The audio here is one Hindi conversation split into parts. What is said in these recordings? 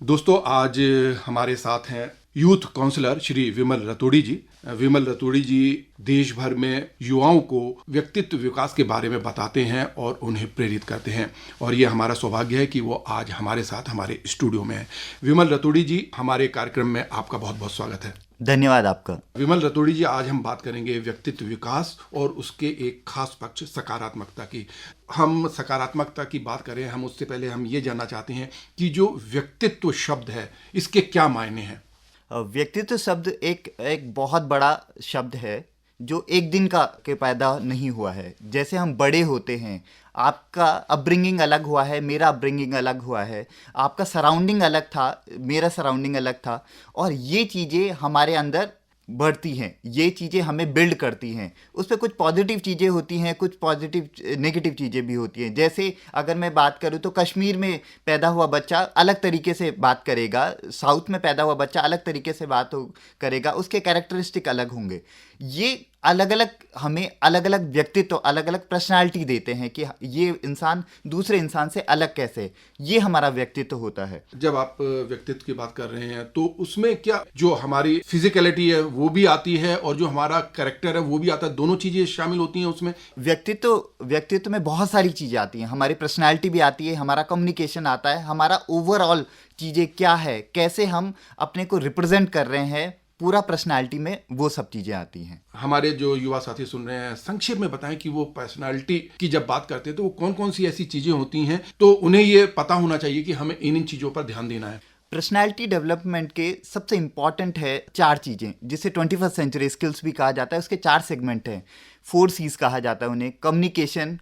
दोस्तों, आज हमारे साथ हैं यूथ काउंसलर श्री विमल रतोड़ी जी। विमल रतोड़ी जी देश भर में युवाओं को व्यक्तित्व विकास के बारे में बताते हैं और उन्हें प्रेरित करते हैं, और ये हमारा सौभाग्य है कि वो आज हमारे साथ हमारे स्टूडियो में है। विमल रतोड़ी जी, हमारे कार्यक्रम में आपका बहुत बहुत स्वागत है। धन्यवाद आपका। विमल रतोड़ी जी, आज हम बात करेंगे व्यक्तित्व विकास और उसके एक खास पक्ष सकारात्मकता की। हम सकारात्मकता की बात करें, हम उससे पहले हम ये जानना चाहते हैं कि जो व्यक्तित्व शब्द है, इसके क्या मायने हैं? व्यक्तित्व शब्द एक बहुत बड़ा शब्द है जो एक दिन का के पैदा नहीं हुआ है। जैसे हम बड़े होते हैं, आपका अपब्रिंगिंग अलग हुआ है, मेरा अपब्रिंगिंग अलग हुआ है, आपका सराउंडिंग अलग था, मेरा सराउंडिंग अलग था, और ये चीज़ें हमारे अंदर बढ़ती हैं, ये चीज़ें हमें बिल्ड करती हैं। उस पर कुछ पॉजिटिव चीज़ें होती हैं, कुछ पॉजिटिव नेगेटिव चीज़ें भी होती हैं। जैसे अगर मैं बात करूँ तो कश्मीर में पैदा हुआ बच्चा अलग तरीके से बात करेगा, साउथ में पैदा हुआ बच्चा अलग तरीके से करेगा, उसके कैरेक्टरिस्टिक अलग होंगे। ये अलग अलग हमें अलग अलग व्यक्तित्व, अलग अलग पर्सनालिटी देते हैं कि ये इंसान दूसरे इंसान से अलग कैसे, ये हमारा व्यक्तित्व होता है। जब आप व्यक्तित्व की बात कर रहे हैं तो उसमें क्या जो हमारी फिजिकलिटी है वो भी आती है और जो हमारा कैरेक्टर है वो भी आता है, दोनों चीजें शामिल होती हैं उसमें? व्यक्तित्व में बहुत सारी चीज़ें आती हैं। हमारी पर्सनालिटी भी आती है, हमारा कम्युनिकेशन आता है, हमारा ओवरऑल चीज़ें क्या है, कैसे हम अपने को रिप्रेजेंट कर रहे हैं, पूरा पर्सनालिटी में वो सब चीज़ें आती हैं। हमारे जो युवा साथी सुन रहे हैं, संक्षेप में बताएं कि वो पर्सनालिटी की जब बात करते हैं तो वो कौन कौन सी ऐसी चीजें होती हैं, तो उन्हें ये पता होना चाहिए कि हमें इन चीजों पर ध्यान देना है। पर्सनालिटी डेवलपमेंट के सबसे इंपॉर्टेंट है 4 चीज़ें, जिसे 21st सेंचुरी स्किल्स भी कहा जाता है। उसके 4 सेगमेंट हैं, 4 C's कहा जाता है उन्हें: कम्युनिकेशन,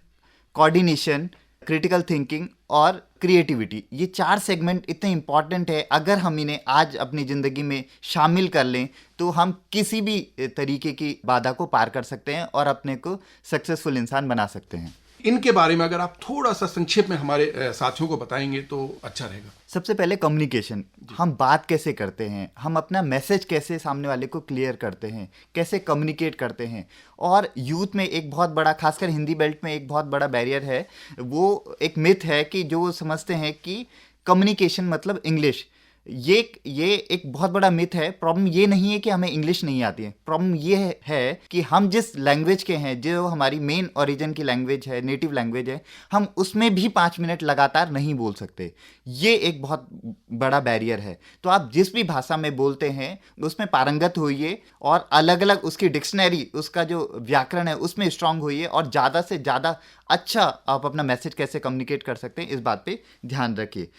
कोऑर्डिनेशन, क्रिटिकल थिंकिंग और क्रिएटिविटी। ये 4 सेगमेंट इतने इंपॉर्टेंट है, अगर हम इन्हें आज अपनी ज़िंदगी में शामिल कर लें तो हम किसी भी तरीके की बाधा को पार कर सकते हैं और अपने को सक्सेसफुल इंसान बना सकते हैं। इनके बारे में अगर आप थोड़ा सा संक्षेप में हमारे साथियों को बताएंगे तो अच्छा रहेगा। सबसे पहले कम्युनिकेशन। हम बात कैसे करते हैं, हम अपना मैसेज कैसे सामने वाले को क्लियर करते हैं, कैसे कम्युनिकेट करते हैं। और यूथ में एक बहुत बड़ा, खासकर हिंदी बेल्ट में एक बहुत बड़ा बैरियर है, वो एक मिथ है कि जो वो समझते हैं कि कम्युनिकेशन मतलब इंग्लिश। ये एक बहुत बड़ा मिथ है। प्रॉब्लम ये नहीं है कि हमें इंग्लिश नहीं आती है, प्रॉब्लम ये है कि हम जिस लैंग्वेज के हैं, जो हमारी मेन ओरिजिन की लैंग्वेज है, नेटिव लैंग्वेज है, हम उसमें भी 5 मिनट लगातार नहीं बोल सकते। ये एक बहुत बड़ा बैरियर है। तो आप जिस भी भाषा में बोलते हैं उसमें पारंगत होइए और अलग अलग उसकी डिक्शनरी, उसका जो व्याकरण है उसमें स्ट्रांग होइए, और ज़्यादा से ज़्यादा अच्छा आप अपना मैसेज कैसे कम्युनिकेट कर सकते हैं, इस बात पे ध्यान रखिए।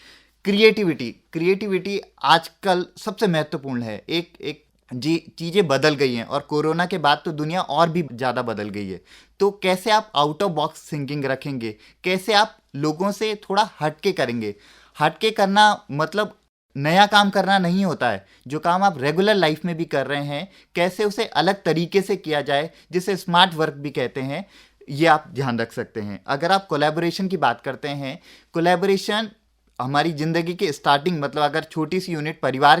क्रिएटिविटी आजकल सबसे महत्वपूर्ण है। एक जी चीज़ें बदल गई हैं, और कोरोना के बाद तो दुनिया और भी ज़्यादा बदल गई है। तो कैसे आप आउट ऑफ बॉक्स थिंकिंग रखेंगे, कैसे आप लोगों से थोड़ा हटके करेंगे। हटके करना मतलब नया काम करना नहीं होता है। जो काम आप रेगुलर लाइफ में भी कर रहे हैं, कैसे उसे अलग तरीके से किया जाए, जिसे स्मार्ट वर्क भी कहते हैं, ये आप ध्यान रख सकते हैं। अगर आप कोलैबोरेशन की बात करते हैं, कोलैबोरेशन हमारी ज़िंदगी के स्टार्टिंग, मतलब अगर छोटी सी यूनिट परिवार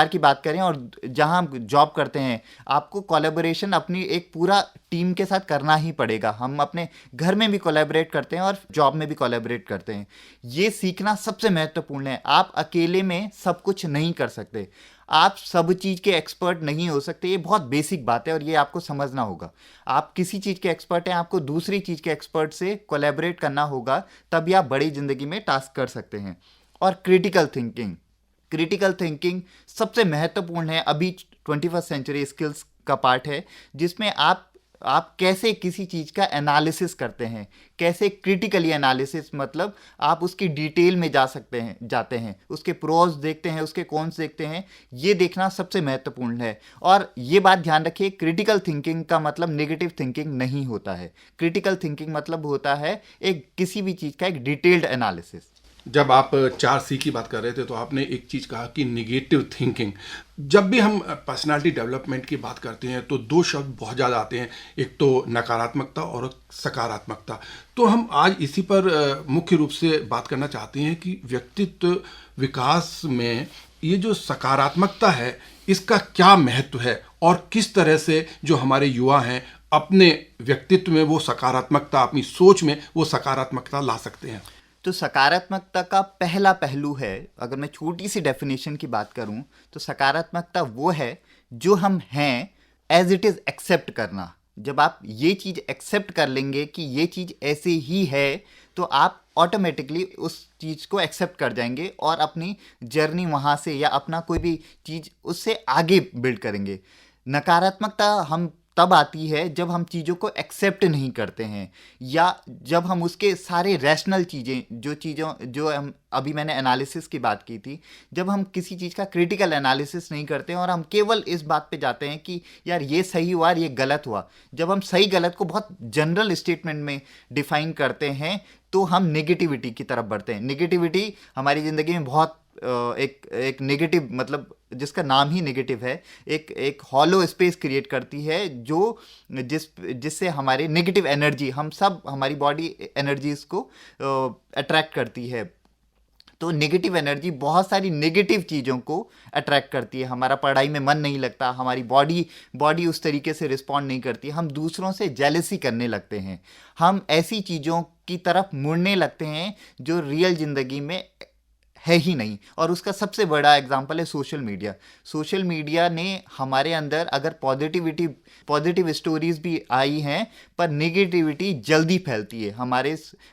की बात करें और जहां हम जॉब करते हैं, आपको कोलैबोरेशन अपनी एक पूरा टीम के साथ करना ही पड़ेगा। हम अपने घर में भी कोलैबोरेट करते हैं और जॉब में भी कोलैबोरेट करते हैं। ये सीखना सबसे महत्वपूर्ण है। आप अकेले में सब कुछ नहीं कर सकते, आप सब चीज़ के एक्सपर्ट नहीं हो सकते। ये बहुत बेसिक बात है और ये आपको समझना होगा। आप किसी चीज़ के एक्सपर्ट हैं, आपको दूसरी चीज़ के एक्सपर्ट से कोलैबोरेट करना होगा, तभी आप बड़ी ज़िंदगी में टास्क कर सकते हैं। और क्रिटिकल थिंकिंग सबसे महत्वपूर्ण है, अभी 21st सेंचुरी स्किल्स का पार्ट है, जिसमें आप कैसे किसी चीज़ का एनालिसिस करते हैं, कैसे क्रिटिकली एनालिसिस, मतलब आप उसकी डिटेल में जाते हैं, उसके प्रोज देखते हैं, उसके कॉन्स देखते हैं। ये देखना सबसे महत्वपूर्ण है। और ये बात ध्यान रखिए, क्रिटिकल थिंकिंग का मतलब नेगेटिव थिंकिंग नहीं होता है। क्रिटिकल थिंकिंग मतलब होता है एक किसी भी चीज़ का एक डिटेल्ड एनालिसिस। जब आप 4 C की बात कर रहे थे तो आपने एक चीज़ कहा कि निगेटिव थिंकिंग। जब भी हम पर्सनालिटी डेवलपमेंट की बात करते हैं तो 2 शब्द बहुत ज़्यादा आते हैं, एक तो नकारात्मकता और सकारात्मकता। तो हम आज इसी पर मुख्य रूप से बात करना चाहते हैं कि व्यक्तित्व विकास में ये जो सकारात्मकता है, इसका क्या महत्व है और किस तरह से जो हमारे युवा हैं अपने व्यक्तित्व में वो सकारात्मकता, अपनी सोच में वो सकारात्मकता ला सकते हैं। तो सकारात्मकता का पहला पहलू है, अगर मैं छोटी सी डेफिनेशन की बात करूं, तो सकारात्मकता वो है जो हम हैं एज इट इज़ एक्सेप्ट करना। जब आप ये चीज़ एक्सेप्ट कर लेंगे कि ये चीज़ ऐसे ही है, तो आप ऑटोमेटिकली उस चीज़ को एक्सेप्ट कर जाएंगे और अपनी जर्नी वहाँ से या अपना कोई भी चीज़ उससे आगे बिल्ड करेंगे। नकारात्मकता हम तब आती है जब हम चीज़ों को एक्सेप्ट नहीं करते हैं, या जब हम उसके सारे रैशनल चीज़ें जो हम अभी मैंने एनालिसिस की बात की थी, जब हम किसी चीज़ का क्रिटिकल एनालिसिस नहीं करते हैं और हम केवल इस बात पे जाते हैं कि यार ये सही हुआ और ये गलत हुआ। जब हम सही गलत को बहुत जनरल स्टेटमेंट में डिफाइन करते हैं तो हम नेगेटिविटी की तरफ बढ़ते हैं। नेगेटिविटी हमारी ज़िंदगी में बहुत एक नेगेटिव, मतलब जिसका नाम ही नेगेटिव है, एक हॉलो स्पेस क्रिएट करती है जो जिससे हमारे नेगेटिव एनर्जी, हम सब हमारी बॉडी एनर्जीज को अट्रैक्ट करती है। तो नेगेटिव एनर्जी बहुत सारी नेगेटिव चीज़ों को अट्रैक्ट करती है। हमारा पढ़ाई में मन नहीं लगता, हमारी बॉडी उस तरीके से रिस्पॉन्ड नहीं करती, हम दूसरों से जेलसी करने लगते हैं, हम ऐसी चीज़ों की तरफ मुड़ने लगते हैं जो रियल ज़िंदगी में है ही नहीं। और उसका सबसे बड़ा एग्जांपल है सोशल मीडिया। सोशल मीडिया ने हमारे अंदर, अगर पॉजिटिव स्टोरीज भी आई हैं, पर नेगेटिविटी जल्दी फैलती है।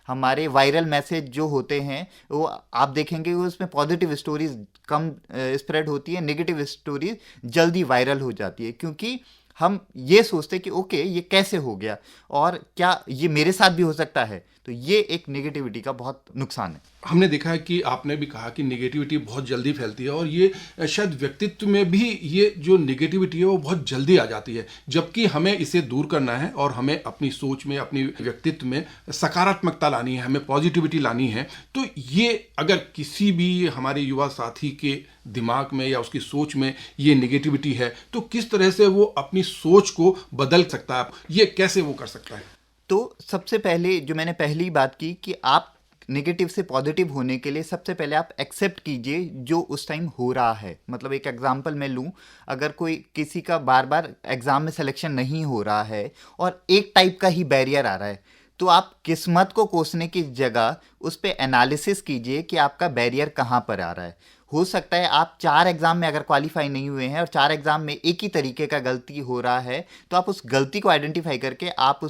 हमारे वायरल मैसेज जो होते हैं वो आप देखेंगे उसमें पॉजिटिव स्टोरीज कम स्प्रेड होती है, नेगेटिव स्टोरीज जल्दी वायरल हो जाती है, क्योंकि हम ये सोचते कि ओके ये कैसे हो गया और क्या ये मेरे साथ भी हो सकता है। तो ये एक नेगेटिविटी का बहुत नुकसान है। हमने देखा है कि आपने भी कहा कि नेगेटिविटी बहुत जल्दी फैलती है और ये शायद व्यक्तित्व में भी ये जो नेगेटिविटी है वो बहुत जल्दी आ जाती है, जबकि हमें इसे दूर करना है और हमें अपनी सोच में, अपनी व्यक्तित्व में सकारात्मकता लानी है, हमें पॉजिटिविटी लानी है। तो ये अगर किसी भी हमारे युवा साथी के दिमाग में या उसकी सोच में ये नेगेटिविटी है तो किस तरह से वो अपनी सोच को बदल सकता है, ये कैसे वो कर सकता है? तो सबसे पहले जो मैंने पहली बात की कि आप नेगेटिव से पॉजिटिव होने के लिए सबसे पहले आप एक्सेप्ट कीजिए जो उस टाइम हो रहा है। मतलब एक एग्जांपल मैं लूँ, अगर कोई किसी का बार बार एग्ज़ाम में सिलेक्शन नहीं हो रहा है और एक टाइप का ही बैरियर आ रहा है, तो आप किस्मत को कोसने की जगह उस पर एनालिसिस कीजिए कि आपका बैरियर कहाँ पर आ रहा है। हो सकता है आप 4 एग्ज़ाम में अगर क्वालिफाई नहीं हुए हैं और 4 एग्ज़ाम में एक ही तरीके का गलती हो रहा है, तो आप उस गलती को आइडेंटिफाई करके आप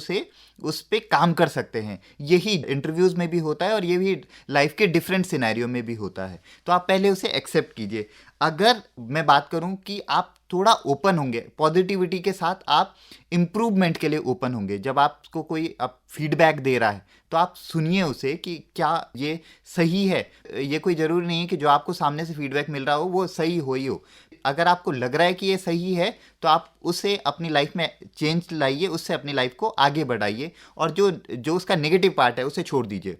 उस पे काम कर सकते हैं। यही इंटरव्यूज़ में भी होता है और ये भी लाइफ के डिफरेंट सिनेरियो में भी होता है। तो आप पहले उसे एक्सेप्ट कीजिए। अगर मैं बात करूं कि आप थोड़ा ओपन होंगे पॉजिटिविटी के साथ, आप इम्प्रूवमेंट के लिए ओपन होंगे। जब आपको कोई फीडबैक दे रहा है तो आप सुनिए उसे कि क्या ये सही है। ये कोई ज़रूरी नहीं है कि जो आपको सामने से फीडबैक मिल रहा हो वो सही हो ही हो। अगर आपको लग रहा है कि ये सही है तो आप उसे अपनी लाइफ में चेंज लाइए, उससे अपनी लाइफ को आगे बढ़ाइए और जो उसका नेगेटिव पार्ट है उसे छोड़ दीजिए।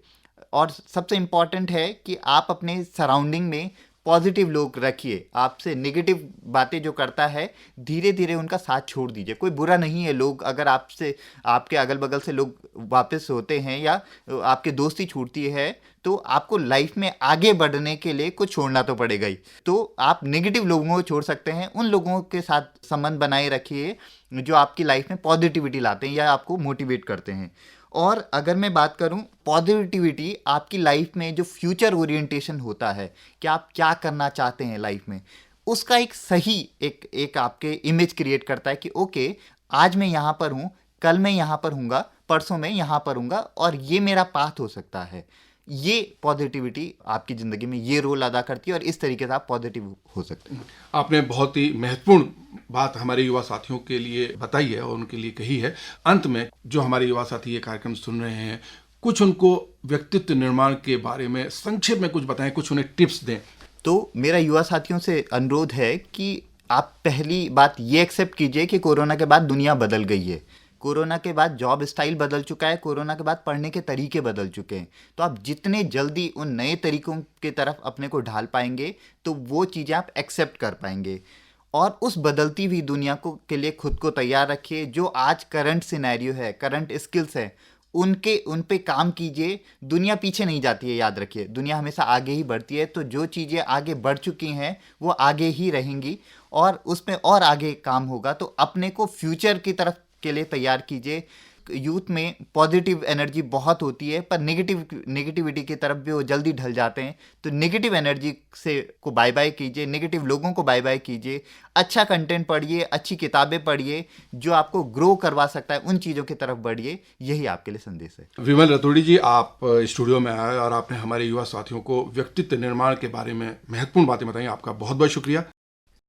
और सबसे इम्पॉर्टेंट है कि आप अपने सराउंडिंग में पॉजिटिव लोग रखिए। आपसे नेगेटिव बातें जो करता है धीरे धीरे उनका साथ छोड़ दीजिए। कोई बुरा नहीं है लोग, अगर आपके अगल बगल से लोग वापस होते हैं या आपके दोस्ती छूटती है तो आपको लाइफ में आगे बढ़ने के लिए कुछ छोड़ना तो पड़ेगा ही। तो आप नेगेटिव लोगों को छोड़ सकते हैं, उन लोगों के साथ संबंध बनाए रखिए जो आपकी लाइफ में पॉजिटिविटी लाते हैं या आपको मोटिवेट करते हैं। और अगर मैं बात करूं, पॉजिटिविटी आपकी लाइफ में जो फ्यूचर ओरिएंटेशन होता है कि आप क्या करना चाहते हैं लाइफ में, उसका एक सही एक आपके इमेज क्रिएट करता है कि ओके आज मैं यहाँ पर हूँ, कल मैं यहाँ पर हूँगा, परसों मैं यहाँ पर हूँगा और ये मेरा पाथ हो सकता है। ये पॉजिटिविटी आपकी ज़िंदगी में ये रोल अदा करती है और इस तरीके से आप पॉजिटिव हो सकते हैं। आपने बहुत ही महत्वपूर्ण बात हमारे युवा साथियों के लिए बताई है और उनके लिए कही है। अंत में जो हमारे युवा साथी ये कार्यक्रम सुन रहे हैं, कुछ उनको व्यक्तित्व निर्माण के बारे में संक्षेप में कुछ बताएं, कुछ उन्हें टिप्स दें। तो मेरा युवा साथियों से अनुरोध है कि आप पहली बात ये एक्सेप्ट कीजिए कि कोरोना के बाद दुनिया बदल गई है। कोरोना के बाद जॉब स्टाइल बदल चुका है, कोरोना के बाद पढ़ने के तरीके बदल चुके हैं। तो आप जितने जल्दी उन नए तरीकों की तरफ अपने को ढाल पाएंगे तो वो चीज़ें आप एक्सेप्ट कर पाएंगे। और उस बदलती हुई दुनिया के लिए खुद को तैयार रखिए। जो आज करंट सिनेरियो है, करंट स्किल्स है, उन पे काम कीजिए। दुनिया पीछे नहीं जाती है, याद रखिए, दुनिया हमेशा आगे ही बढ़ती है। तो जो चीज़ें आगे बढ़ चुकी हैं वो आगे ही रहेंगी और उसमें और आगे काम होगा। तो अपने को फ्यूचर की तरफ के लिए तैयार कीजिए। यूथ में पॉजिटिव एनर्जी बहुत होती है, पर नेगेटिविटी की तरफ भी वो जल्दी ढल जाते हैं। तो नेगेटिव एनर्जी से को बाय बाय कीजिए, नेगेटिव लोगों को बाय बाय कीजिए, अच्छा कंटेंट पढ़िए, अच्छी किताबें पढ़िए, जो आपको ग्रो करवा सकता है, उन चीज़ों की तरफ बढ़िए। यही आपके लिए संदेश है। विमल रतोड़ी जी, आप स्टूडियो में आए और आपने हमारे युवा साथियों को व्यक्तित्व निर्माण के बारे में महत्वपूर्ण बातें बताई। आपका बहुत बहुत शुक्रिया।